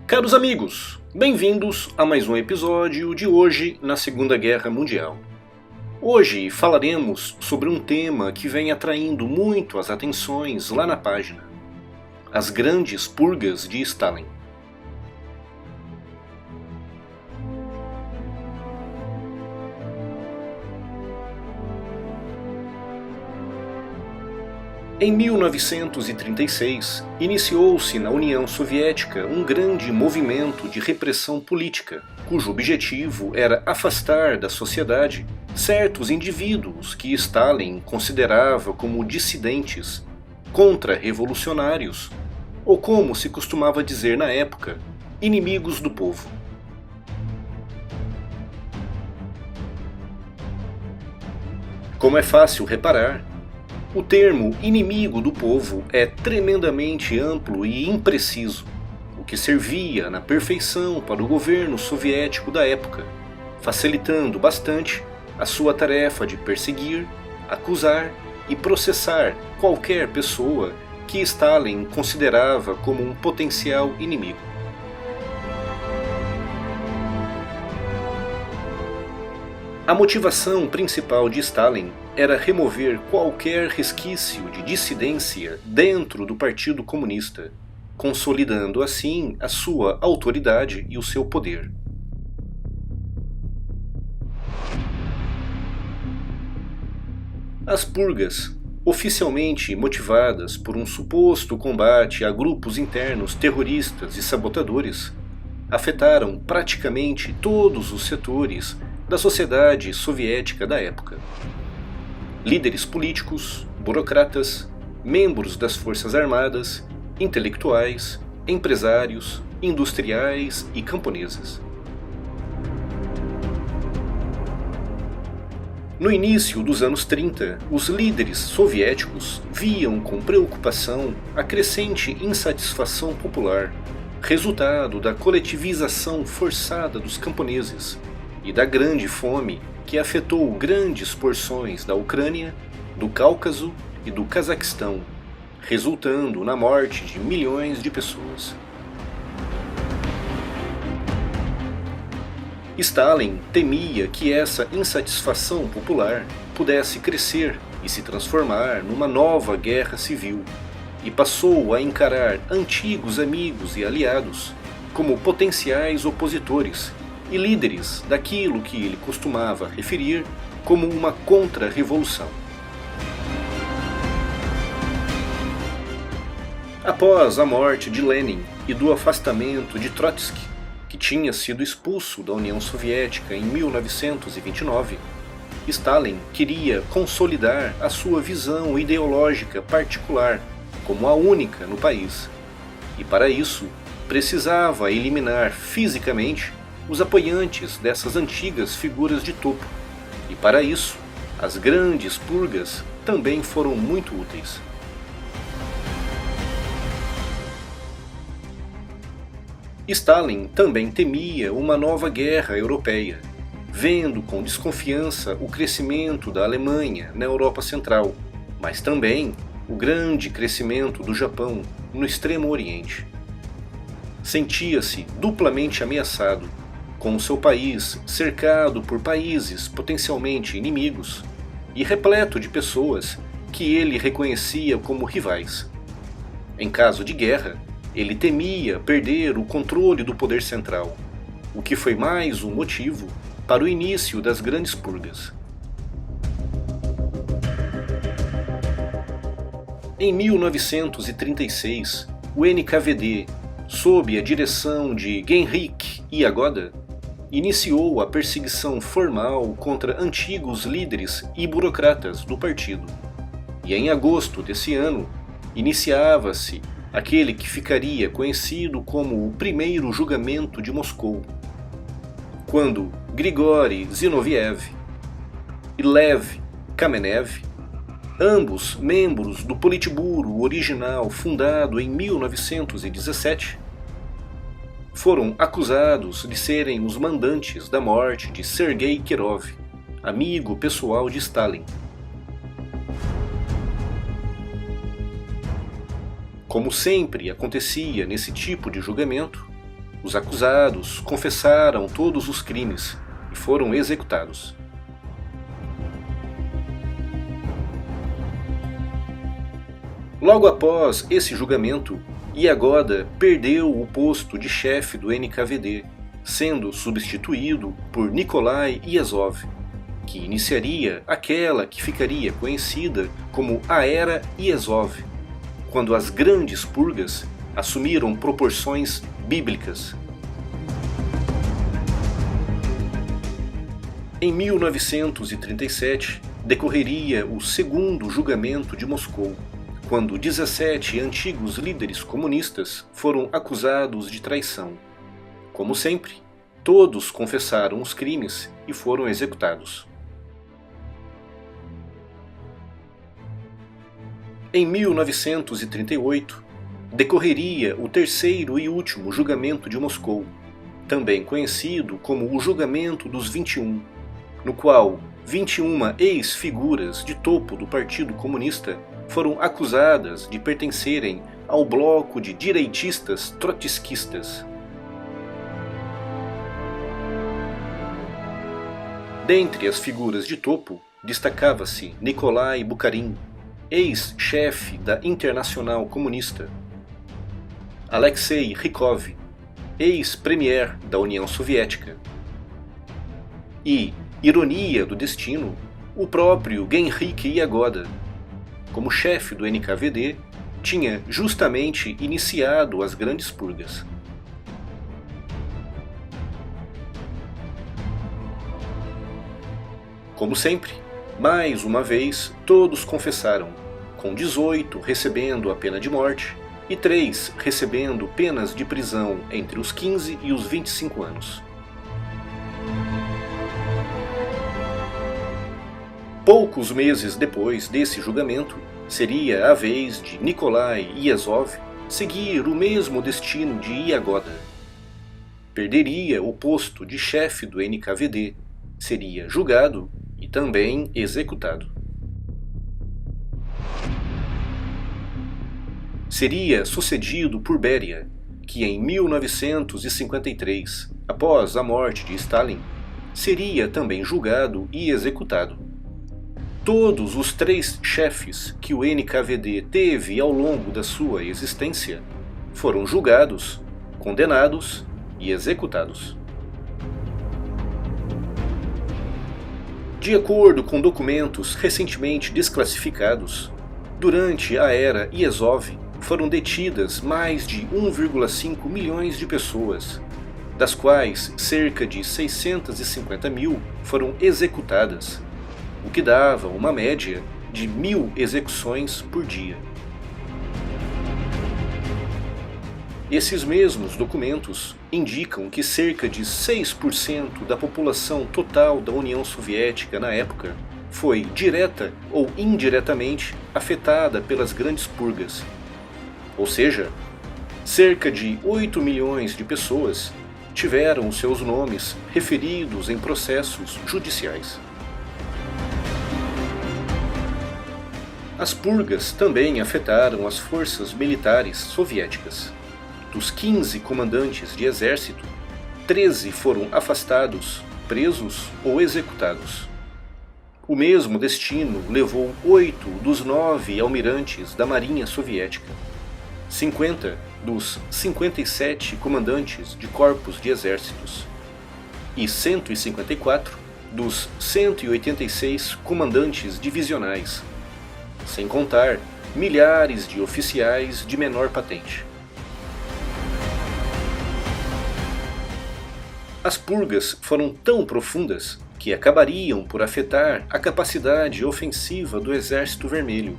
Caros amigos, bem-vindos a mais um episódio de Hoje na Segunda Guerra Mundial. Hoje falaremos sobre um tema que vem atraindo muito as atenções lá na página: as grandes purgas de Stalin. Em 1936, iniciou-se na União Soviética um grande movimento de repressão política, cujo objetivo era afastar da sociedade certos indivíduos que Stalin considerava como dissidentes, contra-revolucionários, ou como se costumava dizer na época, inimigos do povo. Como é fácil reparar, o termo inimigo do povo é tremendamente amplo e impreciso, o que servia na perfeição para o governo soviético da época, facilitando bastante a sua tarefa de perseguir, acusar e processar qualquer pessoa que Stalin considerava como um potencial inimigo. A motivação principal de Stalin era remover qualquer resquício de dissidência dentro do Partido Comunista, consolidando assim a sua autoridade e o seu poder. As purgas, oficialmente motivadas por um suposto combate a grupos internos terroristas e sabotadores, afetaram praticamente todos os setores da sociedade soviética da época. Líderes políticos, burocratas, membros das forças armadas, intelectuais, empresários, industriais e camponeses. No início dos anos 30, os líderes soviéticos viam com preocupação a crescente insatisfação popular, resultado da coletivização forçada dos camponeses e da grande fome que afetou grandes porções da Ucrânia, do Cáucaso e do Cazaquistão, resultando na morte de milhões de pessoas. Stalin temia que essa insatisfação popular pudesse crescer e se transformar numa nova guerra civil, e passou a encarar antigos amigos e aliados como potenciais opositores e líderes daquilo que ele costumava referir como uma contra-revolução. Após a morte de Lenin e do afastamento de Trotsky, que tinha sido expulso da União Soviética em 1929, Stalin queria consolidar a sua visão ideológica particular como a única no país, e para isso precisava eliminar fisicamente os apoiantes dessas antigas figuras de topo, e para isso as grandes purgas também foram muito úteis. Stalin também temia uma nova guerra europeia, vendo com desconfiança o crescimento da Alemanha na Europa Central, mas também o grande crescimento do Japão no Extremo Oriente. Sentia-se duplamente ameaçado, com o seu país cercado por países potencialmente inimigos e repleto de pessoas que ele reconhecia como rivais. Em caso de guerra, ele temia perder o controle do poder central, o que foi mais um motivo para o início das grandes purgas. Em 1936, o NKVD, sob a direção de Henryk Yagoda, iniciou a perseguição formal contra antigos líderes e burocratas do partido. E em agosto desse ano, iniciava-se aquele que ficaria conhecido como o primeiro julgamento de Moscou, quando Grigori Zinoviev e Lev Kamenev, ambos membros do Politburo original fundado em 1917, foram acusados de serem os mandantes da morte de Sergei Kirov, amigo pessoal de Stalin. Como sempre acontecia nesse tipo de julgamento, Os acusados confessaram todos os crimes e foram executados. Logo após esse julgamento, Yagoda perdeu o posto de chefe do NKVD, sendo substituído por Nikolai Iazov, que iniciaria aquela que ficaria conhecida como a Era Iazov, quando as grandes purgas assumiram proporções bíblicas. Em 1937, decorreria o segundo julgamento de Moscou, quando 17 antigos líderes comunistas foram acusados de traição. Como sempre, todos confessaram os crimes e foram executados. Em 1938, decorreria o terceiro e último julgamento de Moscou, também conhecido como o Julgamento dos 21, no qual 21 ex-figuras de topo do Partido Comunista foram acusadas de pertencerem ao bloco de direitistas trotskistas. Dentre as figuras de topo, destacava-se Nikolai Bukharin, ex-chefe da Internacional Comunista, Alexei Rykov, ex-premier da União Soviética, e, ironia do destino, o próprio Genrikh Yagoda, como chefe do NKVD, tinha justamente iniciado as grandes purgas. Como sempre, mais uma vez, todos confessaram, com 18 recebendo a pena de morte e 3 recebendo penas de prisão entre os 15 e os 25 anos. Poucos meses depois desse julgamento, seria a vez de Nikolai Iazov seguir o mesmo destino de Yagoda. Perderia o posto de chefe do NKVD, seria julgado e também executado. Seria sucedido por Beria, que em 1953, após a morte de Stalin, seria também julgado e executado. Todos os 3 chefes que o NKVD teve ao longo da sua existência foram julgados, condenados e executados. De acordo com documentos recentemente desclassificados, durante a era Iazov foram detidas mais de 1,5 milhões de pessoas, das quais cerca de 650 mil foram executadas, o que dava uma média de 1.000 execuções por dia. Esses mesmos documentos indicam que cerca de 6% da população total da União Soviética na época foi direta ou indiretamente afetada pelas grandes purgas. Ou seja, cerca de 8 milhões de pessoas tiveram seus nomes referidos em processos judiciais. As purgas também afetaram as forças militares soviéticas. Dos 15 comandantes de exército, 13 foram afastados, presos ou executados. O mesmo destino levou 8 dos 9 almirantes da Marinha Soviética, 50 dos 57 comandantes de corpos de exércitos e 154 dos 186 comandantes divisionais, sem contar milhares de oficiais de menor patente. As purgas foram tão profundas que acabariam por afetar a capacidade ofensiva do Exército Vermelho,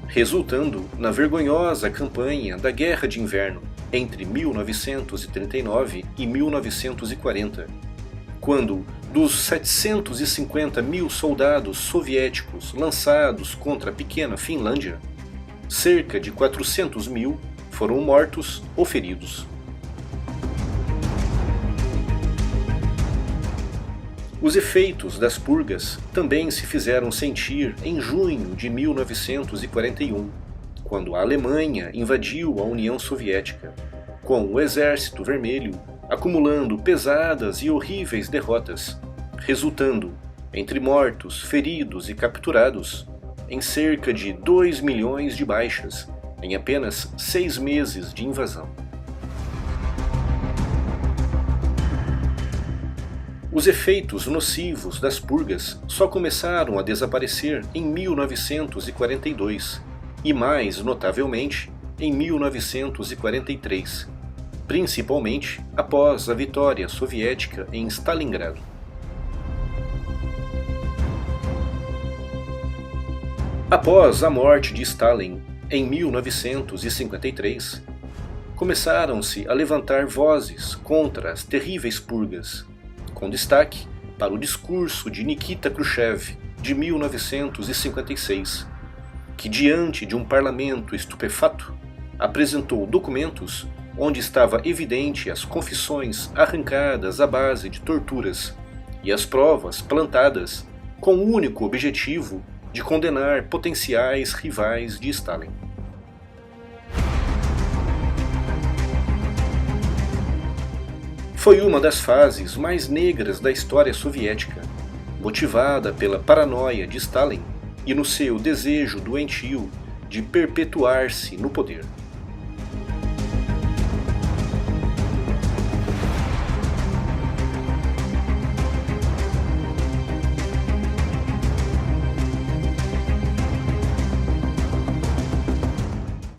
resultando na vergonhosa campanha da Guerra de Inverno entre 1939 e 1940, quando dos 750 mil soldados soviéticos lançados contra a pequena Finlândia, cerca de 400 mil foram mortos ou feridos. Os efeitos das purgas também se fizeram sentir em junho de 1941, quando a Alemanha invadiu a União Soviética, com o Exército Vermelho acumulando pesadas e horríveis derrotas, resultando, entre mortos, feridos e capturados, em cerca de 2 milhões de baixas em apenas 6 meses de invasão. Os efeitos nocivos das purgas só começaram a desaparecer em 1942 e, mais notavelmente, em 1943, principalmente após a vitória soviética em Stalingrado. Após a morte de Stalin, em 1953, começaram-se a levantar vozes contra as terríveis purgas, com destaque para o discurso de Nikita Khrushchev, de 1956, que, diante de um parlamento estupefato, apresentou documentos onde estava evidente as confissões arrancadas à base de torturas e as provas plantadas com o único objetivo de condenar potenciais rivais de Stalin. Foi uma das fases mais negras da história soviética, motivada pela paranoia de Stalin e no seu desejo doentio de perpetuar-se no poder.